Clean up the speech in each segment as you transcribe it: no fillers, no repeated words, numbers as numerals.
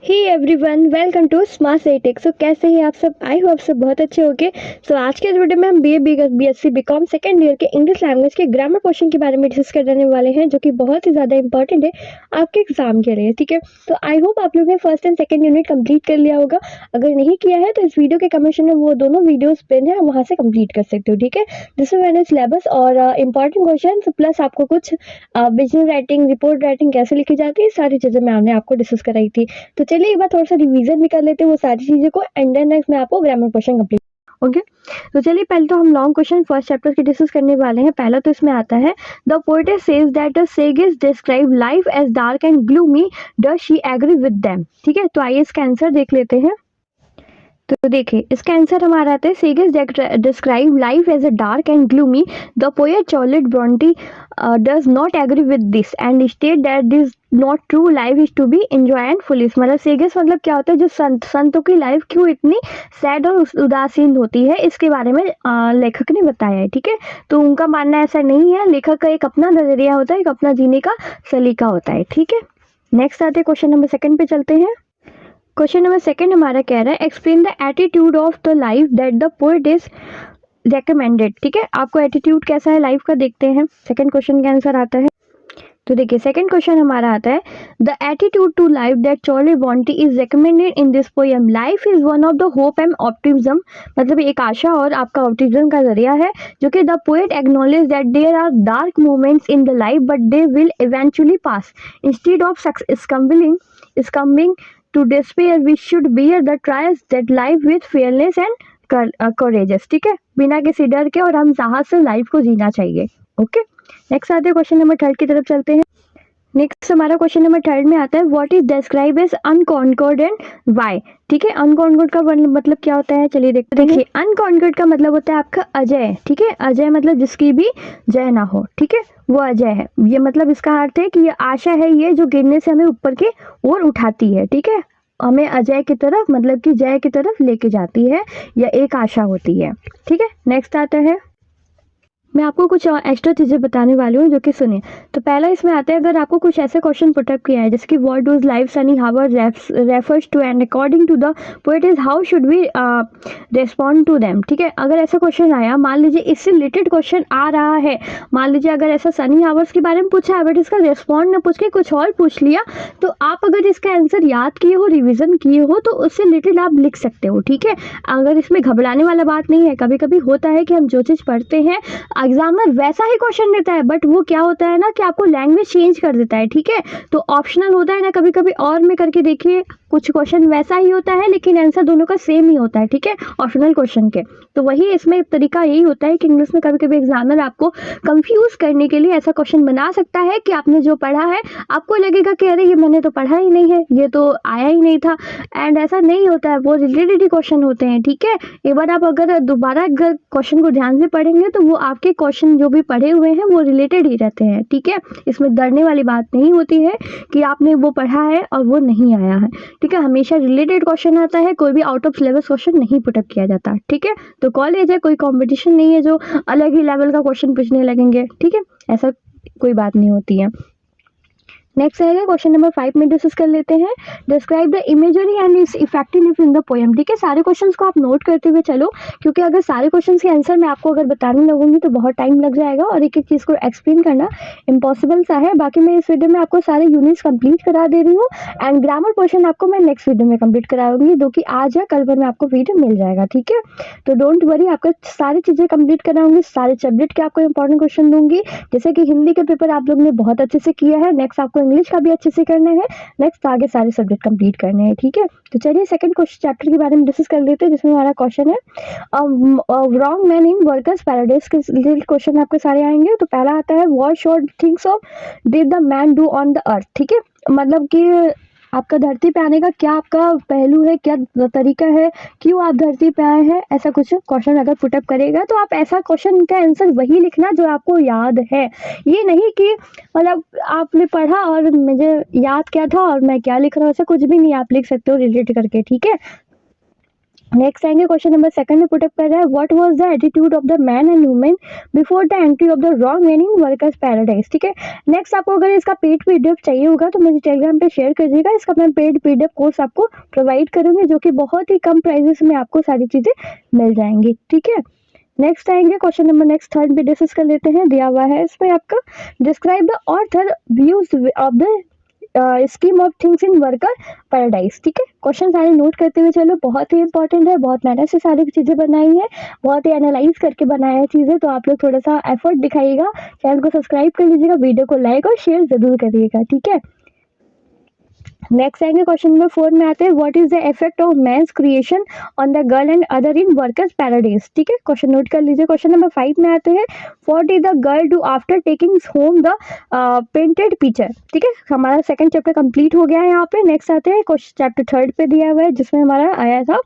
Hey everyone, welcome to Smart Tech. So कैसे हैं आप सब? आई हो आप सब बहुत अच्छे होंगे। सो आज के इस वीडियो में हम बीएससी बीकॉम सेकेंड ईयर के इंग्लिश लैंग्वेज के ग्रामर पोर्शन के बारे में डिस्कस करने वाले हैं, जो कि बहुत ही ज़्यादा इंपॉर्टेंट है आपके एग्जाम के लिए। ठीक है, तो आई होप आप लोगों ने first and second unit complete कर लिया होगा। अगर नहीं किया है तो इस वीडियो के कमेंट में वो दोनों वीडियोज पिन है, वहाँ से कंप्लीट कर सकते हो। ठीक है, जिसमें मैंने सिलेबस और इंपॉर्टेंट क्वेश्चन प्लस आपको कुछ बिजनेस राइटिंग, रिपोर्ट राइटिंग कैसे लिखी जाती है, सारी चीज़ें मैंने आपको डिस्कस कराई थी। तो चलिए एक बार थोड़ा सा रिवीजन भी कर लेते हैं वो सारी चीज़ें को, एंड देन नेक्स्ट मैं आपको ग्रामर क्वेश्चन कंप्लीट। ओके, तो चलिए पहले तो हम लॉन्ग क्वेश्चन फर्स्ट चैप्टर की डिस्कस करने वाले हैं। पहला तो इसमें आता है, the poet says that the sages describe life as dark and gloomy, does she agree with them. ठीक है, तो आइए इसका आंसर देख लेते हैं। तो देखिए इसका आंसर हमारा आता है, sages describe life as a dark and gloomy, the poet Charlotte Bronte does not agree with this and state that this not true, life is to be enjoy and foolish. मतलब सेजेस मतलब क्या होता है, जो संतों की लाइफ क्यों इतनी सैड और उदासीन होती है, इसके बारे में लेखक ने बताया है। ठीक है, तो उनका मानना ऐसा नहीं है, लेखक का एक अपना नजरिया होता है, एक अपना जीने का सलीका होता है। ठीक है, नेक्स्ट आते हैं क्वेश्चन नंबर सेकंड पे चलते हैं। क्वेश्चन नंबर सेकंड हमारा कह रहा है, explain the attitude of the life that the poet is recommended. ठीक है, आपको एटीट्यूड कैसा है लाइफ का देखते हैं। सेकंड क्वेश्चन का आंसर आता है, तो देखिए सेकंड क्वेश्चन हमारा आता है, the attitude to life that Charlotte Bronte is recommended in this poem, life is one of the hope and optimism. मतलब एक आशा और आपका ऑप्टिमिज्म का जरिया है, जो कि the poet acknowledge that there are dark moments in the life but they will eventually pass, instead of succumbing to despair we should bear the trials that life with fearless and courageous। ठीक है, बिना किसी डर के और हम साहस से लाइफ को जीना चाहिए। ओके, नेक्स्ट आते हैं क्वेश्चन नंबर थर्ड की तरफ चलते हैं। नेक्स्ट हमारा क्वेश्चन नंबर थर्ड में आता है, what is describe as unconquered and why. ठीक है, अनकॉन्कर्ड का मतलब क्या होता है, चलिए देखते हैं। देखिए अनकॉन्कर्ड का मतलब होता है आपका अजय। ठीक है, अजय मतलब जिसकी भी जय ना हो। ठीक है, वो अजय है, ये मतलब इसका अर्थ है कि ये आशा है, ये जो गिरने से हमें ऊपर की ओर उठाती है। ठीक है, हमें अजय की तरफ मतलब कि जय की तरफ लेके जाती है, या एक आशा होती है। ठीक है, नेक्स्ट आता है, मैं आपको कुछ एक्स्ट्रा चीज़ें बताने वाली हूँ, जो कि सुनिए। तो पहला इसमें आता है, अगर आपको कुछ ऐसे क्वेश्चन पुटअप किया है जैसे कि what does life sunny hour refers to and according to the poet is how should we respond to them. ठीक है, अगर ऐसा क्वेश्चन आया, मान लीजिए इससे रिलेटेड क्वेश्चन आ रहा है, मान लीजिए अगर ऐसा सनी हावर्स के बारे में पूछा है बट इसका रिस्पॉन्ड न पूछ के कुछ और पूछ लिया, तो आप अगर इसका आंसर याद किए हो, रिविजन किए हो, तो उससे रिलेटेड आप लिख सकते हो। ठीक है, अगर इसमें घबराने वाला बात नहीं है। कभी कभी होता है कि हम जो चीज़ पढ़ते हैं एग्जामिनर वैसा ही क्वेश्चन देता है, बट वो क्या होता है ना कि आपको लैंग्वेज चेंज कर देता है। ठीक है, तो ऑप्शनल होता है ना कभी कभी, और में करके देखिए कुछ क्वेश्चन वैसा ही होता है लेकिन आंसर दोनों का सेम ही होता है। ठीक है, ऑप्शनल क्वेश्चन के, तो वही इसमें तरीका यही होता है कि इंग्लिश में कभी कभी एग्जामिनर आपको कंफ्यूज करने के लिए ऐसा क्वेश्चन बना सकता है कि आपने जो पढ़ा है आपको लगेगा कि अरे ये मैंने तो पढ़ा ही नहीं है, ये तो आया ही नहीं था, एंड ऐसा नहीं होता है, वो रिलेटेड ही क्वेश्चन होते हैं। ठीक है, एक बार आप अगर दोबारा अगर क्वेश्चन को ध्यान से पढ़ेंगे तो वो आपके क्वेश्चन जो भी पढ़े हुए हैं वो रिलेटेड ही रहते हैं। ठीक है, इसमें डरने वाली बात नहीं होती है कि आपने वो पढ़ा है और वो नहीं आया है। ठीक है, हमेशा रिलेटेड क्वेश्चन आता है, कोई भी आउट ऑफ सिलेबस क्वेश्चन नहीं पुटअप किया जाता। ठीक है, तो कॉलेज है, कोई कंपटीशन नहीं है जो अलग ही लेवल का क्वेश्चन पूछने लगेंगे। ठीक है, ऐसा कोई बात नहीं होती है। नेक्स्ट आएगा क्वेश्चन नंबर 5 में डिस्कस कर लेते हैं, describe the imagery and it's effectiveness in the poem. ठीक है, सारे क्वेश्चंस को आप नोट करते हुए चलो, क्योंकि अगर सारे क्वेश्चंस के आंसर मैं आपको अगर बताने लगूंगी तो बहुत टाइम लग जाएगा और एक एक चीज़ को एक्सप्लेन करना इम्पॉसिबल सा है। बाकी मैं इस वीडियो में आपको सारे यूनिट्स कंप्लीट करा दे रही हूँ, एंड ग्रामर पोर्शन आपको मैं नेक्स्ट वीडियो में कंप्लीट कराऊंगी, जो कि आज या कल भर में आपको वीडियो मिल जाएगा। ठीक है, तो डोंट वरी, आपको सारी चीज़ें कंप्लीट कराऊंगी, सारे सब्जेक्ट के आपको इंपॉर्टेंट क्वेश्चन दूंगी। जैसे कि हिंदी के पेपर आप लोग ने बहुत अच्छे से किया है, नेक्स्ट आपको इंग्लिश का भी अच्छे से करना है, नेक्स्ट आगे सारे सब्जेक्ट कंप्लीट करने हैं। ठीक है, तो चलिए सेकंड क्वेश्चन चैप्टर के बारे में डिस्कस कर लेते हैं, जिसमें हमारा क्वेश्चन है wrong man in workers paradise के रिलेटेड क्वेश्चन आपके सारे आएंगे। तो पहला आता है, what should things of did the man do on the earth. ठीक है, मतलब कि आपका धरती पे आने का क्या आपका पहलू है, क्या तरीका है, क्यों आप धरती पे आए हैं, ऐसा कुछ क्वेश्चन अगर पुटअप करेगा तो आप ऐसा क्वेश्चन का आंसर वही लिखना जो आपको याद है। ये नहीं कि मतलब आपने पढ़ा और मुझे याद क्या था और मैं क्या लिख रहा हूँ, ऐसा कुछ भी नहीं आप लिख सकते हो रिलेट करके। ठीक है, नेक्स्ट आएंगे क्वेश्चन नंबर सेकंड में पुटअप कर रहा है what was the attitude of the man and women before the entry of the wrong man in workers paradise. ठीक है, नेक्स्ट आपको अगर इसका पेड पीडीएफ चाहिए होगा तो मुझे टेलीग्राम पे शेयर कर दीजिएगा, इसका मैं पेड पीडीएफ कोर्स आपको प्रोवाइड करूंगी जो कि बहुत ही कम प्राइजेस में आपको सारी चीजें मिल जाएंगी। ठीक है, नेक्स्ट आएंगे क्वेश्चन नंबर नेक्स्ट थर्ड पे डिस्कस कर लेते हैं। दिया हुआ है इसमें आपका describe the author views of the scheme of things in worker paradise. ठीक है, क्वेश्चन सारे नोट करते हुए चलो, बहुत ही इंपॉर्टेंट है, बहुत मेहनत से सारी चीजें बनाई है, बहुत ही एनालाइज करके बनाया है चीजें, तो आप लोग थोड़ा सा एफर्ट दिखाइएगा, चैनल को सब्सक्राइब कर लीजिएगा, वीडियो को लाइक और शेयर जरूर करिएगा। ठीक है, नेक्स्ट आएंगे क्वेश्चन नंबर 4 में आते हैं what is the effect of man's creation on the girl and other in workers paradise. ठीक है, क्वेश्चन नोट कर लीजिए। क्वेश्चन नंबर 5 में आते हैं what is the girl do after taking home the painted picture. ठीक है, हमारा सेकंड चैप्टर कंप्लीट हो गया है यहाँ पे। नेक्स्ट आते हैं क्वेश्चन चैप्टर थर्ड पे दिया हुआ है जिसमें हमारा आया था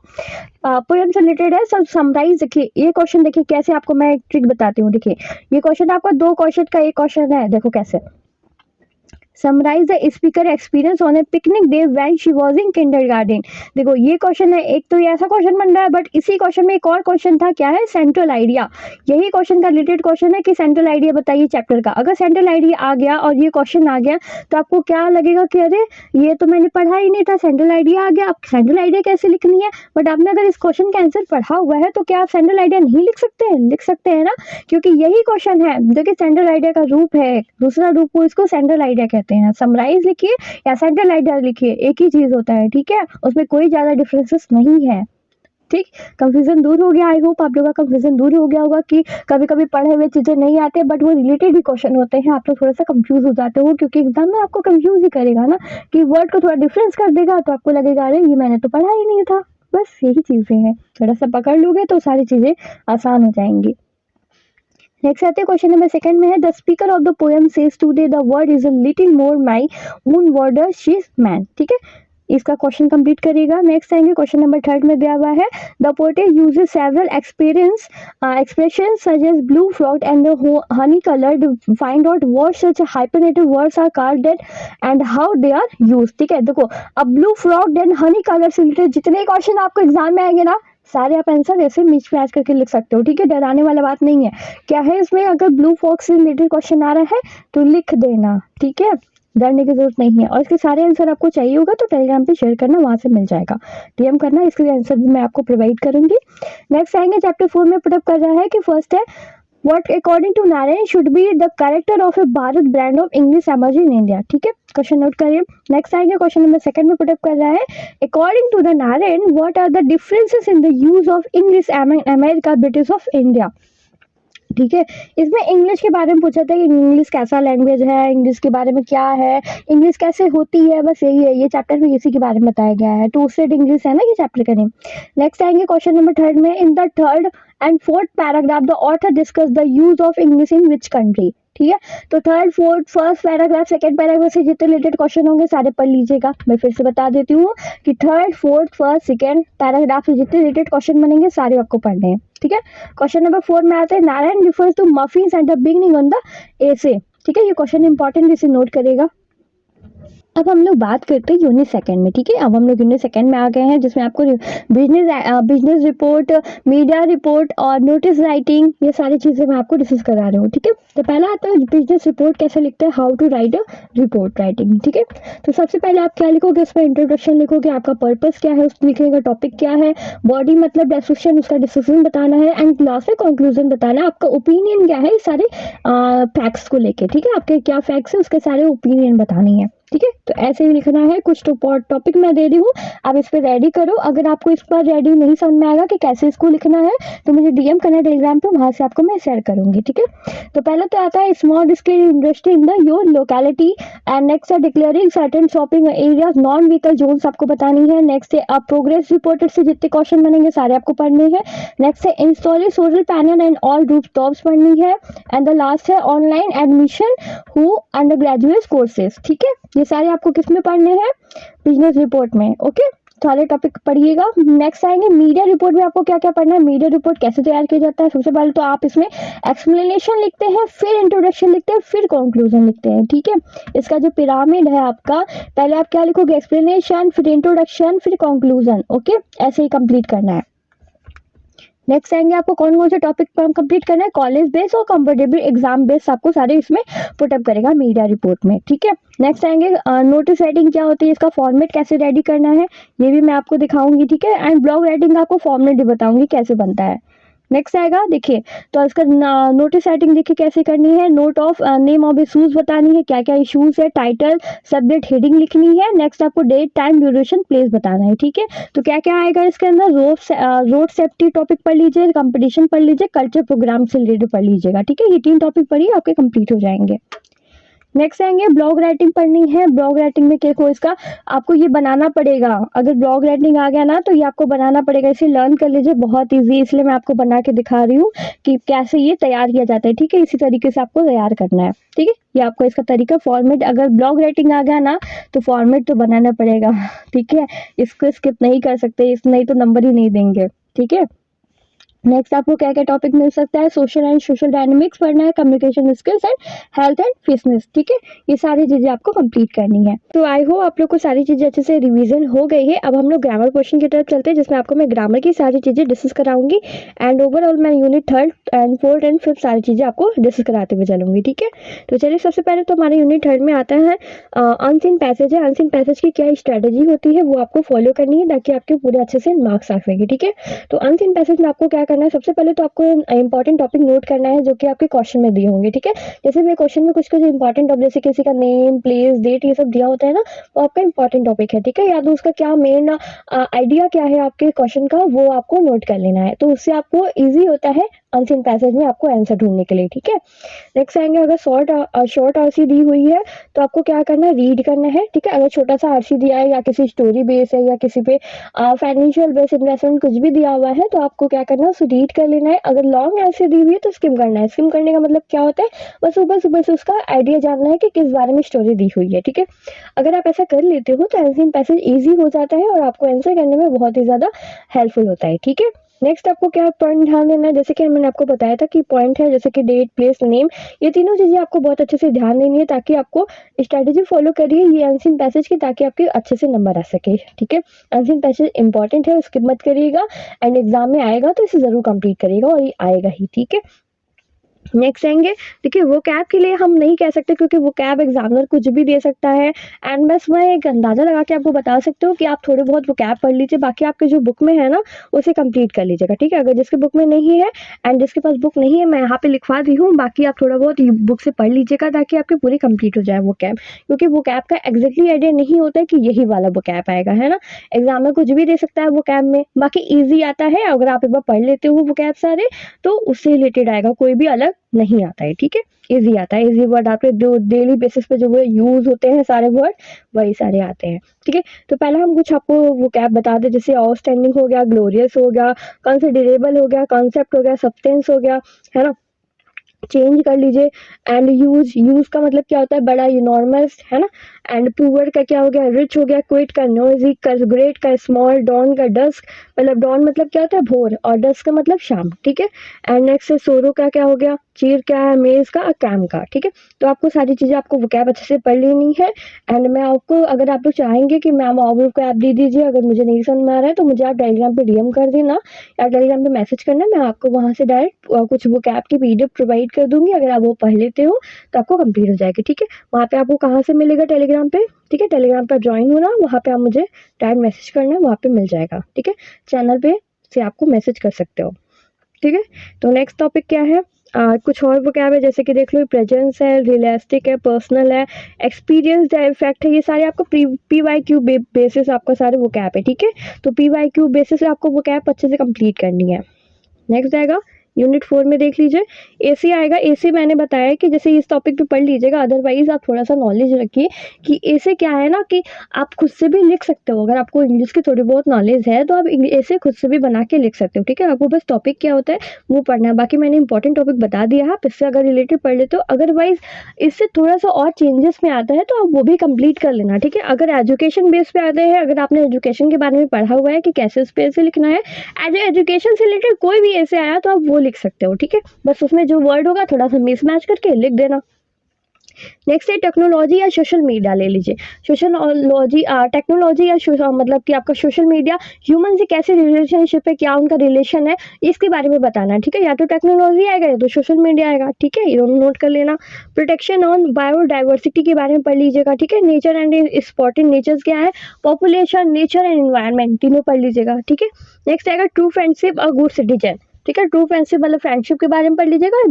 पोएम से रिलेटेड है। सब समराइज देखिए, ये क्वेश्चन देखिए कैसे, आपको मैं एक ट्रिक बताती हूँ। देखिए ये क्वेश्चन आपका 2 क्वेश्चन का एक क्वेश्चन है, देखो कैसे। Summarise the speaker experience on a picnic day when she was in kindergarten. देखो ये क्वेश्चन है, एक तो ये ऐसा क्वेश्चन बन रहा है, बट इसी क्वेश्चन में एक और क्वेश्चन था, क्या है, सेंट्रल आइडिया। यही क्वेश्चन का रिलेटेड क्वेश्चन है कि सेंट्रल आइडिया बताइए चैप्टर का। अगर सेंट्रल आइडिया आ गया और ये क्वेश्चन आ गया तो आपको क्या लगेगा कि अरे ये तो मैंने पढ़ा ही नहीं था, सेंट्रल आइडिया आ गया, अब सेंट्रल आइडिया कैसे लिखनी है। बट आपने अगर इस क्वेश्चन का आंसर पढ़ा हुआ है तो क्या आप सेंट्रल आइडिया नहीं लिख सकते हैं? लिख सकते हैं ना, क्योंकि यही क्वेश्चन है जो कि सेंट्रल आइडिया का रूप है, दूसरा रूप को इसको सेंट्रल आइडिया कहते हैं। समराइज लिखिए या सेंट्रल आइडिया लिखिए, एक ही चीज होता है। ठीक है, उसमें कोई ज्यादा डिफरेंसेस नहीं है। ठीक, कंफ्यूजन दूर हो गया। आई होप आप लोगों का कंफ्यूजन दूर हो गया होगा कि कभी कभी पढ़े हुए चीजें नहीं आते बट वो रिलेटेड ही क्वेश्चन होते हैं, आप लोग थोड़ा सा कंफ्यूज हो जाते हो, क्योंकि एग्जाम में आपको कंफ्यूज ही करेगा ना, कि वर्ड को थोड़ा डिफरेंस कर देगा तो आपको लगेगा अरे ये मैंने तो पढ़ा ही नहीं था। बस यही चीजें हैं, थोड़ा सा पकड़ लोगे तो सारी चीजें आसान हो जाएंगी। नेक्स्ट आते हैं क्वेश्चन नंबर सेकंड में है the speaker of the poem says today the word is a little more my own word she is man. ठीक है, इसका क्वेश्चन कंप्लीट करिएगा। नेक्स्ट आएंगे क्वेश्चन नंबर थर्ड में दिया हुआ है the poet uses several expressions such as blue frog and honey coloured, find out what such hyphenated words are called and how they are used. ठीक है, देखो अब blue frog and Honey colour से related जितने क्वेश्चन आपको exam में आएंगे ना, सारे आप आंसर ऐसे मिक्स मैच करके लिख सकते हो। ठीक है, डराने वाला बात नहीं है। क्या है इसमें, अगर ब्लू फॉक्स से रिलेटेड क्वेश्चन आ रहा है तो लिख देना। ठीक है, डरने की जरूरत नहीं है। और इसके सारे आंसर आपको चाहिए होगा तो टेलीग्राम पे शेयर करना, वहां से मिल जाएगा, डीएम करना, इसके आंसर भी मैं आपको प्रोवाइड करूंगी। नेक्स्ट आएंगे चैप्टर 4 में पुटअप कर रहा है कि फर्स्ट है What according to Narayan should be the character of a Bharat brand of English emerging in India। ठीक है, क्वेश्चन नोट करिए। नेक्स्ट आएंगे क्वेश्चन नंबर सेकंड में पुटअप कर रहा है according to the Narayan what are the differences in the use of English among America British of India. ठीक है, इसमें इंग्लिश के बारे में पूछा था कि इंग्लिश कैसा लैंग्वेज है, इंग्लिश के बारे में क्या है, इंग्लिश कैसे होती है, बस यही है, ये चैप्टर में इसी के बारे में बताया गया है। टू स्टेट इंग्लिश है ना ये चैप्टर का नेम। नेक्स्ट आएंगे क्वेश्चन नंबर थर्ड में in the third and fourth paragraph the author discuss the use of English in which country. ठीक है, तो third fourth first paragraph second paragraph से जितने रिलेटेड क्वेश्चन होंगे सारे पढ़ लीजिएगा। मैं फिर से बता देती हूँ कि third fourth first second paragraph से जितने रिलेटेड क्वेश्चन बनेंगे सारे आपको पढ़ने हैं। ठीक है, क्वेश्चन नंबर 4 में आते हैं Narayan refers to muffins at the beginning on the essay. ठीक है, ये क्वेश्चन इंपॉर्टेंट, इसे नोट करेगा। अब हम लोग बात करते हैं यूनिट सेकंड में। ठीक है, अब हम लोग यूनिट सेकंड में आ गए हैं जिसमें आपको बिजनेस रिपोर्ट, मीडिया रिपोर्ट और नोटिस राइटिंग, ये सारी चीज़ें मैं आपको डिस्कस करा रही हूँ। ठीक है, तो पहला आता है बिजनेस रिपोर्ट कैसे लिखते हैं, how to write a report writing. ठीक है, तो सबसे पहले आप क्या लिखोगे, उसमें इंट्रोडक्शन लिखोगे, आपका पर्पस क्या है उसको लिखने का, टॉपिक क्या है, बॉडी मतलब डिस्क्रिप्शन, उसका डिस्क्रिप्शन बताना है, एंड लास्ट में कंक्लूजन बताना है, आपका ओपिनियन क्या है सारे फैक्ट्स को लेके। ठीक है, आपके क्या फैक्ट्स है उसके सारे ओपिनियन बतानी है। ठीक है, तो ऐसे ही लिखना है। कुछ तो टॉपिक मैं दे रही हूँ, आप इस पर रेडी करो। अगर आपको इस पर रेडी नहीं समझ में आएगा कि कैसे इसको लिखना है तो मुझे डीएम करना टेलीग्राम पे, वहां से आपको मैं शेयर करूंगी। ठीक है, तो पहले तो आता है small scale industry in the your locality, and next है declaring certain shopping areas non vehicle zones आपको बतानी है। नेक्स्ट है प्रोग्रेस रिपोर्टेड से जितने क्वेश्चन बनेंगे सारे आपको पढ़ने हैं। नेक्स्ट है installing solar panel and all roof tops पढ़नी है। एंड द लास्ट है online admission who under graduate courses. ठीक है, ये सारे आपको किस में पढ़ने हैं, बिजनेस रिपोर्ट में। ओके, सारे टॉपिक पढ़िएगा। नेक्स्ट आएंगे मीडिया रिपोर्ट में आपको क्या क्या पढ़ना है, मीडिया रिपोर्ट कैसे तैयार किया जाता है। सबसे पहले तो आप इसमें एक्सप्लेनेशन लिखते हैं, फिर इंट्रोडक्शन लिखते हैं, फिर कंक्लूजन लिखते हैं। ठीक है, इसका जो पिरामिड है आपका, पहले आप क्या लिखोगे, एक्सप्लेनेशन, फिर इंट्रोडक्शन, फिर कंक्लूजन। ओके, ऐसे ही कंप्लीट करना है। नेक्स्ट आएंगे आपको कौन कौन से टॉपिक पर कंप्लीट करना है, कॉलेज बेस और कंपेटेटिव एग्जाम बेस आपको सारे इसमें पुटअप करेगा मीडिया रिपोर्ट में, ठीक है। नेक्स्ट आएंगे नोटिस राइटिंग क्या होती है, इसका फॉर्मेट कैसे रेडी करना है ये भी मैं आपको दिखाऊंगी, ठीक है। एंड ब्लॉग राइटिंग का आपको फॉर्मेट भी बताऊंगी कैसे बनता है। नेक्स्ट आएगा देखिए, तो इसका नोटिस राइटिंग देखिए कैसे करनी है, note of name of issues बतानी है, क्या क्या इशूज है, टाइटल सब्जेक्ट हेडिंग लिखनी है। नेक्स्ट आपको डेट टाइम ड्यूरेशन प्लेस बताना है, ठीक है। तो क्या क्या आएगा इसके अंदर, रोड सेफ्टी टॉपिक पढ़ लीजिए, कंपटीशन पढ़ लीजिए, कल्चर प्रोग्राम से रिलेटेड पढ़ लीजिएगा, ठीक है। ये 3 टॉपिक पढ़िए आपके कंप्लीट हो जाएंगे। नेक्स्ट आएंगे ब्लॉग राइटिंग पढ़नी है। ब्लॉग राइटिंग में क्या इसका आपको ये बनाना पड़ेगा, अगर ब्लॉग राइटिंग आ गया ना तो ये आपको बनाना पड़ेगा, इसे लर्न कर लीजिए, बहुत इजी, इसलिए मैं आपको बना के दिखा रही हूँ कि कैसे ये तैयार किया जाता है, ठीक है। इसी तरीके से आपको तैयार करना है, ठीक है। ये आपको इसका तरीका फॉर्मेट, अगर ब्लॉग राइटिंग आ गया ना तो फॉर्मेट तो बनाना पड़ेगा, ठीक है। इसको स्किप नहीं कर सकते, इस नहीं तो नंबर ही नहीं देंगे, ठीक है। नेक्स्ट आपको क्या क्या टॉपिक मिल सकता है, सोशल एंड सोशल डायनेमिक्स पढ़ना है, communication skills and health and fitness, ठीक है। ये सारी चीजें आपको कंप्लीट करनी है। तो आई होप आप लोग को सारी चीजें अच्छे से रिवीजन हो गई है। अब हम लोग ग्रामर क्वेश्चन की तरफ चलते हैं, जिसमें आपको मैं ग्रामर की सारी चीजें डिस्कस कराऊंगी एंड ओवरऑल मैं यूनिट 3 एंड 4 एंड 5 सारी चीजें आपको डिस्कस कराते हुए चलूंगी, ठीक है। तो चलिए सबसे पहले तो हमारे यूनिट 3 में आता है अनसीन पैसेज है। अनसीन पैसेज की क्या स्ट्रेटेजी होती है वो आपको फॉलो करनी है ताकि आपके पूरे अच्छे से मार्क्स आ सके, ठीक है। तो अनसीन पैसेज में आपको क्या करना है, सबसे पहले तो आपको इंपॉर्टेंट टॉपिक नोट करना है जो कि आपके क्वेश्चन में दिए होंगे, ठीक है। जैसे मैं क्वेश्चन में कुछ इंपॉर्टेंट टॉपिक, जैसे किसी का नेम प्लेस डेट ये सब दिया होता है ना, वो आपका इंपॉर्टेंट टॉपिक है, ठीक है। या तो उसका क्या मेन आइडिया क्या है आपके क्वेश्चन का, वो आपको नोट कर लेना है, तो उससे आपको ईजी होता है अनसीन पैसेज में आपको आंसर ढूंढने के लिए, ठीक है। नेक्स्ट आएंगे, अगर शॉर्ट आरसी दी हुई है तो आपको क्या करना है, रीड करना है, ठीक है। अगर छोटा सा आरसी दिया है या किसी स्टोरी बेस है या किसी पे फाइनेंशियल बेस इन्वेस्टमेंट कुछ भी दिया हुआ है तो आपको क्या करना है, उसे रीड कर लेना है। अगर लॉन्ग आरसी दी हुई है तो स्किम करना है। स्किम करने का मतलब क्या होता है, बस ऊपर से उसका आइडिया जानना है कि किस बारे में स्टोरी दी हुई है, ठीक है। अगर आप ऐसा कर लेते हो तो अनसीन पैसेज ईजी हो जाता है और आपको आंसर करने में बहुत ही ज्यादा हेल्पफुल होता है, ठीक है। नेक्स्ट आपको क्या पॉइंट ध्यान देना है, जैसे कि मैंने आपको बताया था कि पॉइंट है जैसे कि डेट प्लेस नेम, ये तीनों चीजें आपको बहुत अच्छे से ध्यान देनी है ताकि आपको स्ट्रेटेजी फॉलो करिए ये अनसीन पैसेज की, ताकि आपके अच्छे से नंबर आ सके, ठीक है। अनसीन पैसेज इंपॉर्टेंट है, स्किप मत करिएगा एंड एग्जाम में आएगा तो इसे जरूर कंप्लीट करिएगा और ये आएगा ही, ठीक है। नेक्स्ट आएंगे, देखिए वो कैब के लिए हम नहीं कह सकते क्योंकि वो कैब एग्जामिनर कुछ भी दे सकता है एंड बस मैं एक अंदाजा लगा के आपको बता सकती हूँ कि आप थोड़े बहुत वो कैब पढ़ लीजिए, बाकी आपके जो बुक में है ना उसे कंप्लीट कर लीजिएगा, ठीक है। अगर जिसके बुक में नहीं है एंड जिसके पास बुक नहीं है मैं यहाँ पे लिखवा दी हूँ, बाकी आप थोड़ा बहुत बुक से पढ़ लीजिएगा ताकि आपकी पूरी कंप्लीट हो जाए वो कैब, क्योंकि वो कैब का एग्जैक्टली आइडिया नहीं होता है कि यही वाला वो कैब आएगा, है ना। एग्जाम में कुछ भी दे सकता है वो कैब में, बाकी ईजी आता है अगर आप एक बार पढ़ लेते हो वो कैब सारे तो उससे रिलेटेड आएगा, कोई भी अलग नहीं आता है, ठीक है। इजी आता है, इजी वर्ड आपके जो डेली बेसिस पे जो वो यूज होते हैं सारे वर्ड वही सारे आते हैं, ठीक है। तो पहले हम कुछ आपको वो कैब बता दें, जैसे आउटस्टैंडिंग हो गया, ग्लोरियस हो गया, कंसिडरेबल हो गया, कॉन्सेप्ट हो गया, सब्सटेंस हो गया, है ना। चेंज कर लीजिए। एंड यूज का मतलब क्या होता है, बड़ा, यूनॉर्मस, है ना। एंड पुअर का क्या हो गया, रिच हो गया, क्विट का, नोइजी का, ग्रेट का, स्मॉल, डॉन का, डस्क मतलब डॉन मतलब क्या होता है भोर और डस्क का मतलब शाम, ठीक है। एंड नेक्स्ट सोरो का क्या हो गया, चीर क्या है, मेज का, कैम का, ठीक है। तो आपको सारी चीजें आपको वोकैब अच्छे से पढ़ लेनी है एंड मैं आपको, अगर आप लोग चाहेंगे कि मैम और वोकैब दे दीजिए, अगर मुझे नहीं समझ में आ रहा है तो मुझे आप टेलीग्राम पे डीएम कर देना या टेलीग्राम पे मैसेज करना, मैं आपको वहां से डायरेक्ट कुछ वोकैब की पीडीएफ प्रोवाइड कर दूंगी। अगर आप वो पढ़ लेते हो तो आपको कंप्लीट हो जाएगी, ठीक है। वहाँ पे आपको कहाँ से मिलेगा, टेलीग्राम पे, ठीक है। टेलीग्राम पर ज्वाइन होना, वहाँ पे आप मुझे डायरेक्ट मैसेज करना, वहाँ पे मिल जाएगा, ठीक है। चैनल पे से आपको मैसेज कर सकते हो, ठीक है। तो नेक्स्ट टॉपिक क्या है, कुछ और वो क्या है, जैसे कि देख लो प्रेजेंस है, रियलिस्टिक है, पर्सनल है, एक्सपीरियंस है, इफेक्ट है, ये सारे आपको PYQ बेसिस आपका सारे वो कैप है, ठीक है। तो PYQ बेसिस आपको वो कैप अच्छे से कंप्लीट करनी है। नेक्स्ट आएगा यूनिट 4 में देख लीजिए एसी आएगा। एसी मैंने बताया कि जैसे इस टॉपिक पे पढ़ लीजिएगा, अदरवाइज आप थोड़ा सा नॉलेज रखिए कि ऐसे क्या है ना कि आप खुद से भी लिख सकते हो, अगर आपको इंग्लिश की थोड़ी बहुत नॉलेज है तो आप ऐसे खुद से भी बना के लिख सकते हो, ठीक है। आपको बस टॉपिक क्या होता है वो पढ़ना है, बाकी मैंने इंपॉर्टेंट टॉपिक बता दिया, आप इससे अगर रिलेटेड पढ़ लेते हो, अदरवाइज इससे थोड़ा सा और चेंजेस में आता है तो आप वो भी कंप्लीट कर लेना, ठीक है। अगर एजुकेशन बेस पे आते हैं, अगर आपने एजुकेशन के बारे में पढ़ा हुआ है कि कैसे उस पे से लिखना है, एजुकेशन से रिलेटेड कोई भी ऐसे आया तो आप वो लिख सकते हो, ठीक है। बस उसमें जो वर्ड होगा थोड़ा सा मिसमैच करके लिख देना। नेक्स्ट है टेक्नोलॉजी या सोशल मीडिया ले लीजिए। सोशलॉजी टेक्नोलॉजी या मतलब कि आपका सोशल मीडिया ह्यूमन से कैसे रिलेशनशिप है, क्या उनका रिलेशन है, इसके बारे में बताना है। ठीक है, या तो टेक्नोलॉजी आएगा या तो सोशल मीडिया आएगा। ठीक है, ये दोनों नोट कर लेना। प्रोटेक्शन ऑन बायोडाइवर्सिटी के बारे में पढ़ लीजिएगा। ठीक है, नेचर एंड इंपॉर्टेंट नेचर्स क्या है, पॉपुलेशन, नेचर एंड एनवायरनमेंट, तीनों पढ़ लीजिएगा। ठीक है, नेक्स्ट आएगा ट्रू फ्रेंडशिप और गुड सिटीजन। ठीक है, ट्रू फ्रेंडशिप मतलब फ्रेंडशिप के बारे में पढ़ लीजिएगा,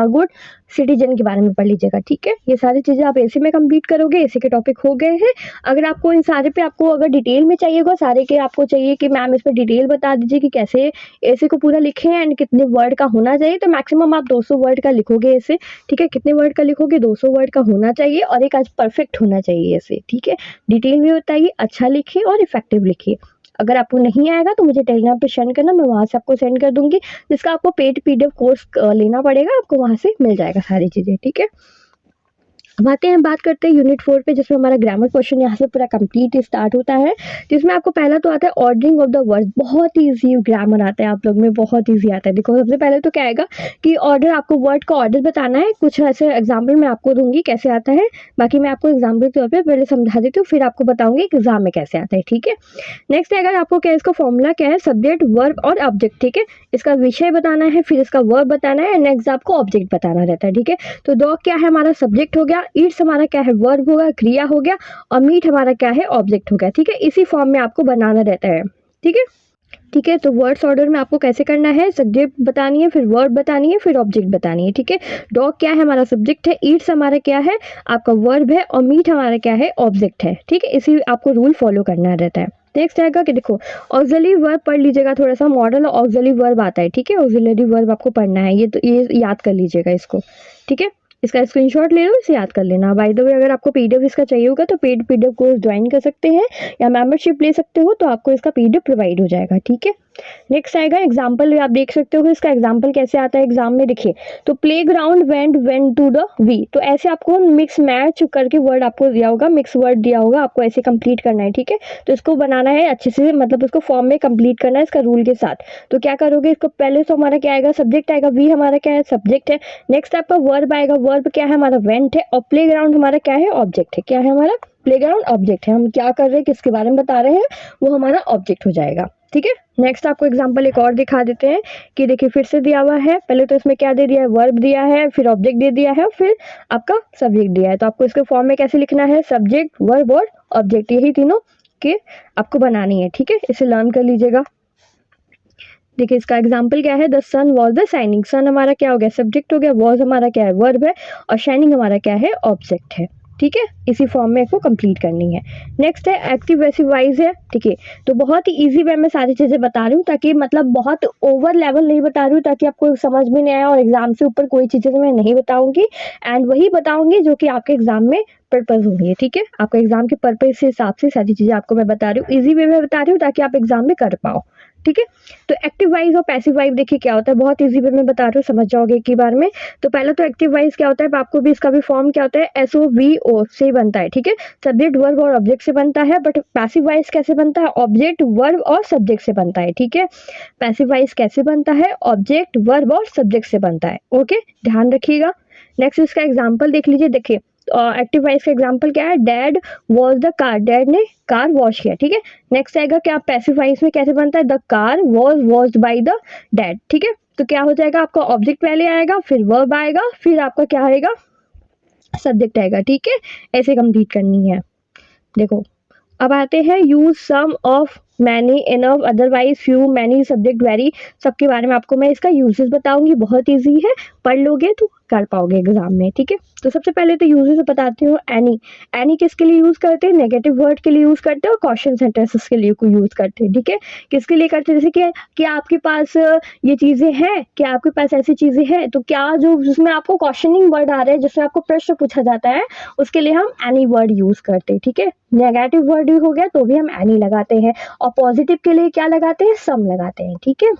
गुड सिटीजन के बारे में पढ़ लीजिएगा। ठीक है, ये सारी चीज़ें आप एसी में कंप्लीट करोगे। एसी के टॉपिक हो गए हैं। अगर आपको इन सारे पे आपको अगर डिटेल में चाहिए होगा, सारे के आपको चाहिए कि मैम इस पर डिटेल बता दीजिए कि कैसे एसी को पूरा लिखें एंड कितने वर्ड का होना चाहिए, तो मैक्सिमम आप 200 वर्ड का लिखोगे ऐसे। ठीक है, कितने वर्ड का लिखोगे, 200 वर्ड का होना चाहिए और एक आज परफेक्ट होना चाहिए ऐसे। ठीक है, डिटेल में बताइए, अच्छा लिखिए और इफेक्टिव लिखिए। अगर आपको नहीं आएगा तो मुझे टेलीग्राम पे सेंड करना, मैं वहाँ से आपको सेंड कर दूंगी, जिसका आपको पेड पीडीएफ कोर्स लेना पड़ेगा, आपको वहाँ से मिल जाएगा सारी चीज़ें। ठीक है, अब आते हैं, बात करते हैं यूनिट 4 पे, जिसमें हमारा ग्रामर क्वेश्चन यहाँ से पूरा कंप्लीट स्टार्ट होता है। जिसमें आपको पहला तो आता है ऑर्डरिंग ऑफ द वर्ड्स। बहुत ईजी ग्रामर आता है आप लोग में, बहुत ईजी आता है। देखो सबसे पहले तो क्या आएगा कि ऑर्डर, आपको वर्ड का ऑर्डर बताना है। कुछ ऐसे एग्जाम्पल मैं आपको दूंगी कैसे आता है, बाकी मैं आपको एग्जाम्पल के तौर पर पहले समझा देती हूँ, फिर आपको बताऊंगी एग्जाम में कैसे आता है। ठीक है, नेक्स्ट अगर आपको क्या, इसका फॉर्मूला क्या है, सब्जेक्ट वर्ब और ऑब्जेक्ट। ठीक है, इसका विषय बताना है, फिर इसका वर्ब बताना है, नेक्स्ट आपको ऑब्जेक्ट बताना रहता है। ठीक है, तो डॉग क्या है हमारा सब्जेक्ट हो गया, ईट्स हमारा क्या है वर्ब होगा, क्रिया हो गया, और मीट हमारा क्या है ऑब्जेक्ट हो गया। ठीक है, इसी फॉर्म में आपको बनाना रहता है। ठीक है, ठीक है, तो वर्ड्स ऑर्डर में आपको कैसे करना है, सब्जेक्ट बतानी है, फिर वर्ब बतानी है, फिर ऑब्जेक्ट बतानी है। ठीक है, डॉग क्या है हमारा सब्जेक्ट है, ईट्स हमारा क्या है आपका वर्ब है, और मीट हमारा क्या है ऑब्जेक्ट है। ठीक है, इसी आपको रूल फॉलो करना रहता है। नेक्स्ट आएगा कि देखो ऑक्सिलरी वर्ब पढ़ लीजिएगा, थोड़ा सा मॉडल ऑक्सिलरी वर्ब आता है। ठीक है, ऑक्सिलरी वर्ब आपको पढ़ना है, ये याद कर लीजिएगा इसको। ठीक है, इसका स्क्रीनशॉट ले लो, इसे याद कर लेना। बाय द वे अगर आपको पीडीएफ इसका चाहिए होगा तो पेड पीडीएफ कोर्स ज्वाइन कर सकते हैं या मेंबरशिप ले सकते हो, तो आपको इसका पीडीएफ प्रोवाइड हो जाएगा। ठीक है, नेक्स्ट आएगा एग्जाम्पल, आप देख सकते हो इसका एग्जाम्पल कैसे आता है एग्जाम में। देखिए, तो play ground went to the we, तो ऐसे आपको मिक्स मैच करके वर्ड आपको दिया होगा, मिक्स वर्ड दिया होगा, आपको ऐसे कंप्लीट करना है। ठीक है, तो इसको बनाना है अच्छे से, मतलब उसको फॉर्म में कंप्लीट करना है इसका रूल के साथ। तो क्या करोगे, इसको पहले तो हमारा क्या आएगा, सब्जेक्ट आएगा, वी हमारा क्या है सब्जेक्ट है। नेक्स्ट आपका वर्ब आएगा, वर्ब क्या है हमारा वेंट है, और प्ले ग्राउंड हमारा क्या है ऑब्जेक्ट है। क्या है हमारा प्लेग्राउंड ऑब्जेक्ट है, हम क्या कर रहे हैं किसके बारे में बता रहे हैं, वो हमारा ऑब्जेक्ट हो जाएगा। ठीक है, नेक्स्ट आपको एग्जांपल एक और दिखा देते हैं कि देखिए फिर से दिया हुआ है, पहले तो इसमें क्या दे दिया है वर्ब दिया है, फिर ऑब्जेक्ट दे दिया है, फिर आपका सब्जेक्ट दिया है। तो आपको इसके फॉर्म में कैसे लिखना है, सब्जेक्ट वर्ब और ऑब्जेक्ट, यही तीनों के आपको बनानी है। ठीक है, इसे लर्न कर लीजिएगा। देखिए इसका एग्जाम्पल क्या है, the sun was the shining, sun हमारा क्या हो गया सब्जेक्ट हो गया, वॉज हमारा क्या है वर्ब है, और शाइनिंग हमारा क्या है ऑब्जेक्ट है। ठीक है, इसी फॉर्म में इसको कंप्लीट करनी है। नेक्स्ट है एक्टिव पैसिव वॉइस है। ठीक है, तो बहुत ही इजी वे में सारी चीज़ें बता रही हूँ, ताकि मतलब बहुत ओवर लेवल नहीं बता रही हूँ, ताकि आपको समझ में नहीं आया और एग्जाम से ऊपर कोई चीज़ें मैं नहीं बताऊंगी, एंड वही बताऊंगी जो कि आपके एग्जाम में पर्पज होंगे। ठीक है, आपका एग्जाम के पर्पज के हिसाब से सारी चीज़ें आपको मैं बता रही हूँ, इजी वे में बता रही हूँ ताकि आप एग्जाम में कर पाओ। ठीक है, तो एक्टिव वाइज और पैसिव वाइज देखिए क्या होता है, बहुत इजी वे में बता रही हूँ, समझ जाओगे एक ही बार में। तो पहले तो एक्टिव वाइज क्या होता है, आपको भी इसका भी फॉर्म क्या होता है, SOVO से बनता है। ठीक है, सब्जेक्ट वर्ब और ऑब्जेक्ट से बनता है, बट पैसिव वाइज कैसे बनता है, ऑब्जेक्ट वर्ब और सब्जेक्ट से बनता है। ठीक है, पैसिव वाइज कैसे बनता है, ऑब्जेक्ट वर्ब और सब्जेक्ट से बनता है। ओके, ध्यान रखिएगा। नेक्स्ट इसका एग्जाम्पल देख लीजिए। देखिए एक्टिव वाइज का एग्जांपल क्या है, dad was the car, dad ने कार वॉश किया। ठीक है, नेक्स्ट आएगा क्या पैसिव वाइज में कैसे बनता है, the car was washed by the dad. ठीक है, तो क्या हो जाएगा, आपका ऑब्जेक्ट पहले आएगा, फिर वर्ब आएगा, फिर आपका क्या आएगा सब्जेक्ट आएगा। ठीक है, ऐसे कंप्लीट करनी है। देखो अब आते हैं use some of many enough otherwise few many subject very, सबके बारे में आपको मैं इसका यूजेस बताऊंगी, बहुत इजी है, पढ़ लोगे तो कर पाओगे एग्जाम में। ठीक है, तो सबसे पहले तो यूजेस बताती हूँ। एनी, एनी किसके लिए यूज करते हैं, नेगेटिव वर्ड के लिए यूज करते हैं और क्वेश्चन सेंटेंसेस के लिए यूज करते हैं। ठीक है, किसके लिए करते हैं, जैसे कि आपके पास ये चीजें हैं, क्या आपके पास ऐसी चीजें हैं, तो क्या जो जिसमें आपको क्वेश्चनिंग वर्ड आ रहे हैं, जिसमें आपको प्रश्न पूछा जाता है, उसके लिए हम एनी वर्ड यूज करते हैं। ठीक है, नेगेटिव वर्ड भी हो गया तो भी हम एनी लगाते हैं, और पॉजिटिव के लिए क्या लगाते हैं, सम लगाते हैं। ठीक है,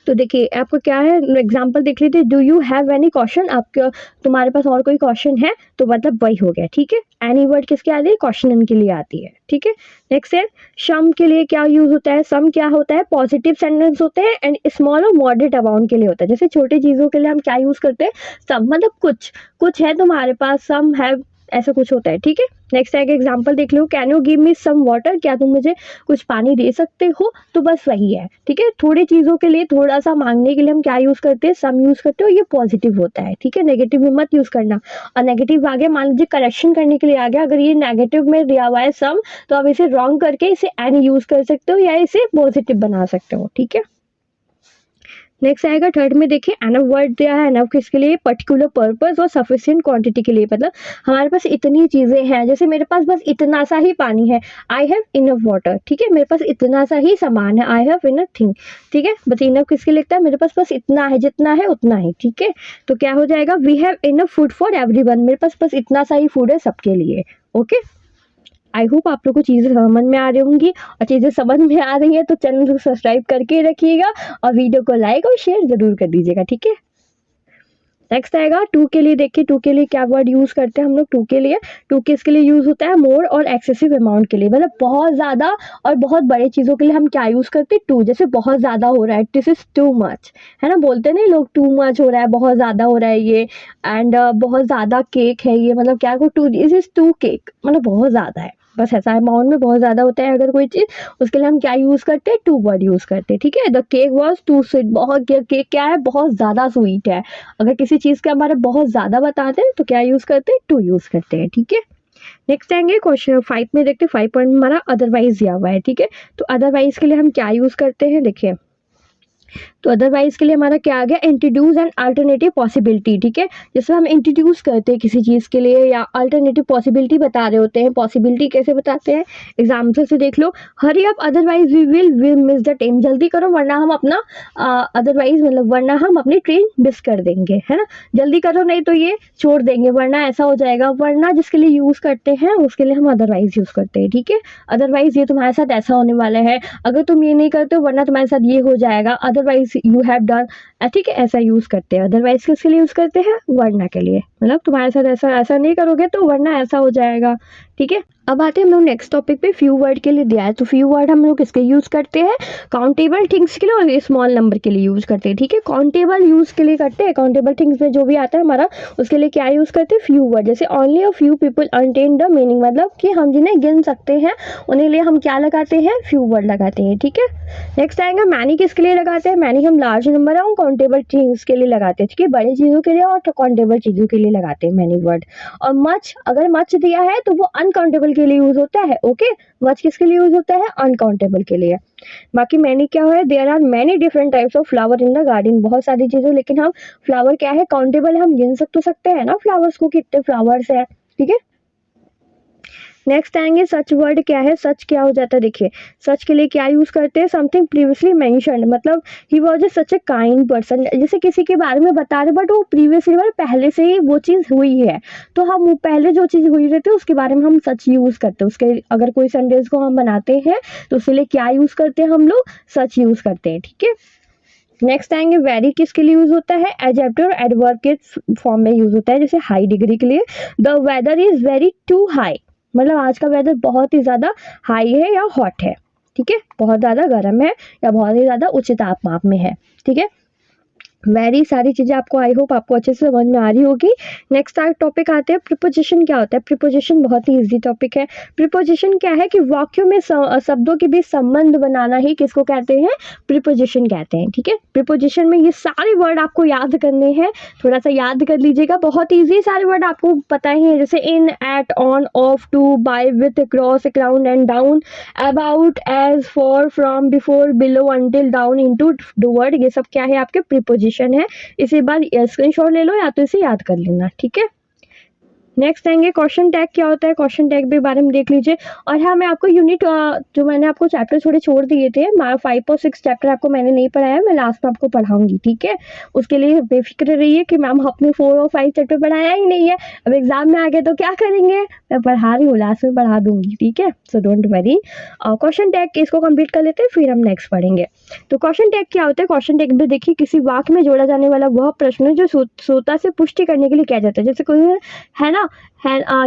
तो देखिए आपको क्या है, एग्जाम्पल देख लेते, do you have any question, आपका तुम्हारे पास और कोई क्वेश्चन है, तो मतलब वही हो गया, ठीक है। एनी वर्ड किसके आती है, क्वेश्चन के लिए आती है, ठीक है। नेक्स्ट है सम के लिए क्या यूज होता है, सम क्या होता है, पॉजिटिव सेंटेंस होते हैं, एंड स्मॉल और मॉडरेट अमाउंट के लिए होता है। जैसे छोटी चीजों के लिए हम क्या यूज करते हैं, सम, मतलब कुछ कुछ है तुम्हारे पास, सम हैव, ऐसा कुछ होता है, ठीक है। नेक्स्ट है एग्जाम्पल देख लो, can you give me some water, क्या तुम मुझे कुछ पानी दे सकते हो, तो बस वही है, ठीक है। थोड़ी चीजों के लिए थोड़ा सा मांगने के लिए हम क्या यूज करते हैं, सम यूज करते हो, ये पॉजिटिव होता है, ठीक है। नेगेटिव में मत यूज करना। और नेगेटिव आ गया, मान लीजिए करेक्शन करने के लिए आ गया, अगर ये नेगेटिव में दिया हुआ है सम, तो आप इसे रॉन्ग करके इसे एन यूज कर सकते हो या इसे पॉजिटिव बना सकते हो, ठीक है। नेक्स्ट आएगा थर्ड में, देखिए एनफ वर्ड दिया है, एनफ किसके लिए, पर्टिकुलर पर्पस और सफिशिएंट क्वांटिटी के लिए, मतलब हमारे पास इतनी चीजें हैं, जैसे मेरे पास बस इतना सा ही पानी है, आई हैव इनफ वाटर, ठीक है। मेरे पास इतना सा ही सामान है, आई हैव इनफ थिंग, ठीक है। बट इनफ किसके लिए लिखता है, मेरे पास बस इतना है, जितना है उतना ही, ठीक है। तो क्या हो जाएगा, we have enough food for everyone, मेरे पास बस इतना सा ही फूड है सबके लिए, ओके। आई होप आप लोग को चीज़ें समझ में आ रही होंगी, और चीज़ें समझ में आ रही है तो चैनल को सब्सक्राइब करके रखिएगा और वीडियो को लाइक और शेयर जरूर कर दीजिएगा, ठीक है। नेक्स्ट आएगा टू के लिए, देखिए टू के लिए क्या वर्ड यूज करते हैं हम लोग, टू के लिए, टू किसके लिए यूज होता है, मोर और एक्सेसिव अमाउंट के लिए, मतलब बहुत ज्यादा और बहुत बड़े चीजों के लिए हम क्या यूज करते हैं, टू। जैसे बहुत ज्यादा हो रहा है, दिस इज टू मच, है ना, बोलते नहीं लोग, टू मच हो रहा है, बहुत ज्यादा हो रहा है ये, एंड बहुत ज्यादा केक है ये, मतलब क्या, too, this is too cake, मतलब बहुत ज्यादा है, बस ऐसा अमाउंट में बहुत ज्यादा होता है अगर कोई चीज, उसके लिए हम क्या यूज करते हैं, टू वर्ड यूज करते हैं, ठीक है। The cake was too sweet, बहुत, केक क्या है, बहुत ज्यादा स्वीट है। अगर किसी चीज के हमारे बहुत ज्यादा बताते हैं तो क्या यूज करते हैं, टू यूज करते हैं, ठीक है। नेक्स्ट आएंगे क्वेश्चन 5 में, देखते हैं 5 पॉइंट हमारा अदरवाइज दिया हुआ है, ठीक है। तो अदरवाइज के लिए हम क्या यूज करते हैं, देखिए तो अदरवाइज के लिए हमारा क्या आ गया, इंट्रोड्यूस एन अल्टरनेटिव पॉसिबिलिटी, ठीक है। जैसे हम इंट्रोड्यूस करते हैं किसी चीज के लिए या अल्टरनेटिव पॉसिबिलिटी बता रहे होते हैं, पॉसिबिलिटी कैसे बताते हैं, एग्जाम्पल से देख लो, hurry up otherwise we will miss the train, जल्दी करो वरना हम अपना अदरवाइज मतलब वरना हम अपनी ट्रेन मिस कर देंगे, है ना, जल्दी करो नहीं तो ये छोड़ देंगे, वरना ऐसा हो जाएगा। वरना जिसके लिए यूज करते हैं उसके लिए हम अदरवाइज यूज करते हैं, ठीक है। अदरवाइज ये तुम्हारे साथ ऐसा होने वाला है, अगर तुम ये नहीं करते हो वरना तुम्हारे साथ ये हो जाएगा, अदरवाइज यू हैव डन, ठीक है, ऐसा यूज करते हैं। अदरवाइज किसके लिए यूज करते हैं, वरना के लिए, मतलब तुम्हारे साथ ऐसा ऐसा नहीं करोगे तो वरना ऐसा हो जाएगा, ठीक है। अब आते हैं हम लोग नेक्स्ट टॉपिक पे, फ्यू वर्ड के लिए दिया है, तो फ्यू वर्ड हम लोग किसके यूज करते हैं, काउंटेबल थिंग्स के लिए और स्मॉल नंबर के लिए यूज करते हैं, ठीक है। काउंटेबल यूज के लिए करते हैं, काउंटेबल थिंग्स में जो भी आता है हमारा उसके लिए क्या यूज करते हैं, फ्यू वर्ड। जैसे only a few people attain the meaning, मतलब कि हम जिन्हें गिन सकते हैं उन्हें लिए हम क्या लगाते हैं, फ्यू वर्ड लगाते हैं, ठीक है। नेक्स्ट आएगा मैनी, किसके लिए लगाते हैं, मैनी हम लार्ज नंबर और काउंटेबल थिंग्स के लिए लगाते हैं, ठीक है, बड़ी चीजों के लिए और काउंटेबल चीजों के लिए लगाते हैं मैनी वर्ड। और मच, अगर मच दिया है तो वो अनकाउंटेबल के लिए यूज होता है, ओके। मच किसके लिए यूज होता है, अनकाउंटेबल के लिए। बाकी मैनी क्या है, there are many different types of flower in the garden, बहुत सारी चीजें, लेकिन हम फ्लावर क्या है, काउंटेबल, हम गिन तो सकते हैं ना फ्लावर्स को, कितने फ्लावर्स है, ठीक है। नेक्स्ट आएंगे सच वर्ड, क्या है सच, क्या हो जाता है, देखिए सच के लिए क्या यूज करते हैं, समथिंग प्रीवियसली मेंशन्ड, मतलब he was such a kind person, जैसे किसी के बारे में बता रहे बट वो प्रीवियसली मतलब पहले से ही वो चीज हुई है, तो हम वो पहले जो चीज हुई रहती है उसके बारे में हम सच यूज करते हैं, उसके अगर कोई सेंटेंस को हम बनाते हैं तो उसके लिए क्या यूज करते हैं, हम लोग सच यूज करते हैं, ठीक है। नेक्स्ट आएंगे वेरी, किसके लिए यूज होता है, एडजेक्टिव और एडवर्ब के फॉर्म में यूज होता है, जैसे हाई डिग्री के लिए, the weather is very too high, मतलब आज का वेदर बहुत ही ज्यादा हाई है या हॉट है, ठीक है, बहुत ज्यादा गर्म है या बहुत ही ज्यादा उच्च तापमान में है, ठीक है। वेरी सारी चीजें आपको, आई होप आपको अच्छे से समझ में आ रही होगी। नेक्स्ट टॉपिक आते हैं प्रीपोजिशन, क्या होता है प्रीपोजिशन, बहुत ही इजी टॉपिक है। प्रीपोजिशन क्या है कि वाक्यों में शब्दों के बीच संबंध बनाना ही किसको कहते हैं, प्रीपोजिशन कहते हैं, ठीक है। प्रीपोजिशन में ये सारे वर्ड आपको याद करने हैं, थोड़ा सा याद कर लीजिएगा, बहुत ईजी सारे वर्ड आपको पता ही है, जैसे in, at, on, off, to, by, with, across, around and down, about, as, for, from, before, below, until, down, into, toward, ये सब क्या है आपके प्रीपोजिशन है। इसी बार स्क्रीनशॉट ले लो या तो इसे याद कर लेना, ठीक है। नेक्स्ट आएंगे क्वेश्चन टैग क्या होता है, क्वेश्चन टैग के बारे में देख लीजिए। और हाँ, मैं आपको यूनिट जो मैंने आपको चैप्टर थोड़े छोड़ दिए थे, 5 और 6 चैप्टर आपको मैंने नहीं पढ़ाया, मैं लास्ट में आपको पढ़ाऊंगी, ठीक है। उसके लिए बेफिक्र रहिए कि मैम आपने 4 और 5 चैप्टर पढ़ाया ही नहीं है, अब एग्जाम में आ गए तो क्या करेंगे, मैं पढ़ा रही हूँ, लास्ट में पढ़ा दूंगी, ठीक है। So don't worry. Question tag इसको कंप्लीट कर लेते हैं, फिर हम नेक्स्ट पढ़ेंगे। तो क्वेश्चन टैग क्या होता है, क्वेश्चन टैग में देखिए किसी वाक्य में जोड़ा जाने वाला वह प्रश्न जो श्रोता से पुष्टि करने के लिए किया जाता है। जैसे कोई है ना,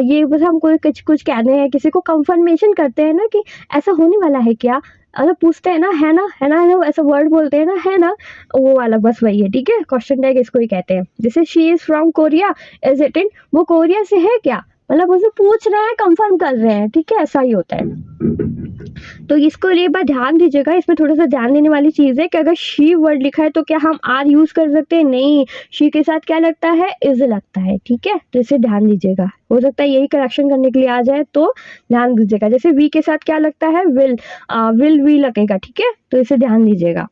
ये बस हम कोई कुछ कहते हैं, किसी को कंफर्मेशन करते हैं ना कि ऐसा होने वाला है क्या, अगर पूछते हैं ना, है ना, है ना, है ना, ऐसा वर्ड बोलते हैं ना, है ना, वो वाला बस वही है, ठीक है। क्वेश्चन टैग इसको ही कहते हैं। जैसे she is from Korea, is it in, वो कोरिया से है क्या, मतलब उसे पूछ रहे हैं, कंफर्म कर रहे हैं, ठीक है, ऐसा ही होता है। तो इसको लिए बात ध्यान दीजिएगा, इसमें थोड़ा सा ध्यान देने वाली चीज है कि अगर शी वर्ड लिखा है तो क्या हम आर यूज कर सकते हैं, नहीं, शी के साथ क्या लगता है, इज लगता है, ठीक है। तो इसे ध्यान दीजिएगा, हो सकता है यही करेक्शन करने के लिए आ जाए, तो ध्यान दीजिएगा। जैसे वी के साथ क्या लगता है, विल वी लगेगा, ठीक है, तो इसे ध्यान दीजिएगा।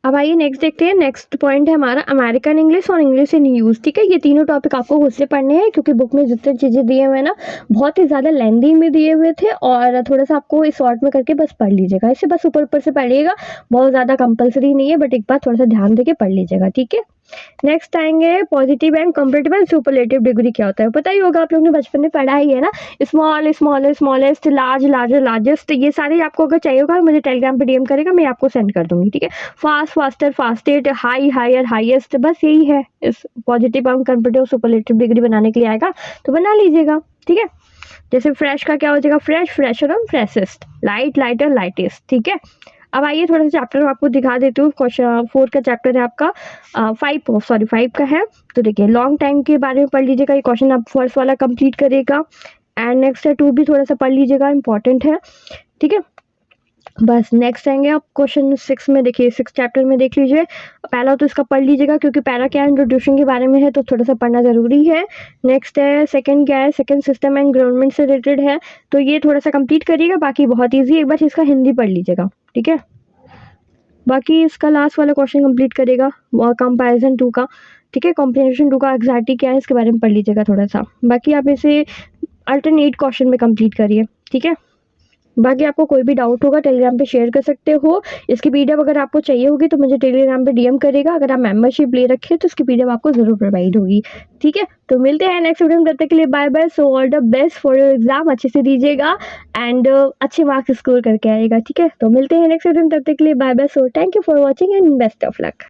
अब आइए नेक्स्ट देखते हैं। नेक्स्ट पॉइंट है हमारा अमेरिकन इंग्लिश और इंग्लिश इन यूज, ठीक है। ये तीनों टॉपिक आपको खुद से पढ़ने हैं, क्योंकि बुक में जितने चीजें दिए हुए हैं ना, बहुत ही ज्यादा लेंदी में दिए हुए थे, और थोड़ा सा आपको इस शॉर्ट में करके बस पढ़ लीजिएगा, इसे बस ऊपर ऊपर से पढ़िएगा, बहुत ज्यादा कंपलसरी नहीं है, बट एक बार थोड़ा सा ध्यान देके पढ़ लीजिएगा, ठीक है। नेक्स्ट आएंगे positive and comparative and superlative degree क्या होता है, पता ही होगा, आप लोग ने बचपन में पढ़ा ही है ना। Small, smaller, smallest, large, larger, largest, ये सारे आपको अगर चाहिए होगा मुझे टेलीग्राम पे डीएम करेगा, मैं आपको सेंड कर दूंगी, ठीक है। Fast, faster, fastest, high, higher, highest, बस यही है। इस positive and comparative superlative degree बनाने के लिए आएगा तो बना लीजिएगा, ठीक है। जैसे फ्रेश का क्या हो जाएगा, फ्रेश, फ्रेशर और फ्रेशेस्ट, लाइट, लाइटर, लाइटेस्ट, ठीक है। अब आइए थोड़ा सा चैप्टर आपको दिखा देती हूँ। क्वेश्चन 4 का चैप्टर है आपका, 5 का है। तो देखिए लॉन्ग टाइम के बारे में पढ़ लीजिएगा, ये क्वेश्चन आप फर्स्ट वाला कंप्लीट करेगा। एंड नेक्स्ट है 2 भी थोड़ा सा पढ़ लीजिएगा, इंपॉर्टेंट है, ठीक है। बस नेक्स्ट आएंगे आप क्वेश्चन 6 में, देखिए 6 चैप्टर में देख लीजिए। पहला तो इसका पढ़ लीजिएगा, क्योंकि पहला क्या है, इंट्रोड्यूशन के बारे में है, तो थोड़ा सा पढ़ना जरूरी है। नेक्स्ट है सेकंड, क्या है, सेकंड सिस्टम एंड गवर्नमेंट से रिलेटेड है, तो ये थोड़ा सा कंप्लीट करिएगा, बाकी बहुत ईजी, एक बार इसका हिंदी पढ़ लीजिएगा, ठीक है। बाकी इसका लास्ट वाला क्वेश्चन कंप्लीट करेगा कंपैरिजन 2 का, ठीक है। कॉम्प्रिहेंशन 2 का एग्जैक्टली क्या है, इसके बारे में पढ़ लीजिएगा थोड़ा सा। बाकी आप इसे अल्टरनेट क्वेश्चन में कंप्लीट करिए, ठीक है। बाकी आपको कोई भी डाउट होगा टेलीग्राम पे शेयर कर सकते हो। इसकी पीडीएफ अगर आपको चाहिए होगी तो मुझे टेलीग्राम पे डीएम करेगा, अगर आप मेंबरशिप ले रखे तो उसकी पीडीएफ आपको जरूर प्रोवाइड होगी, ठीक है। तो मिलते हैं नेक्स्ट वीडियो में, तब तक के लिए bye bye. So all the best for your exam, अच्छे से दीजिएगा एंड अच्छे मार्क्स स्कोर करके आएगा, ठीक है। तो मिलते हैं नेक्स्ट वीडियो में, तब तक के लिए bye bye. So thank you for watching and best of luck.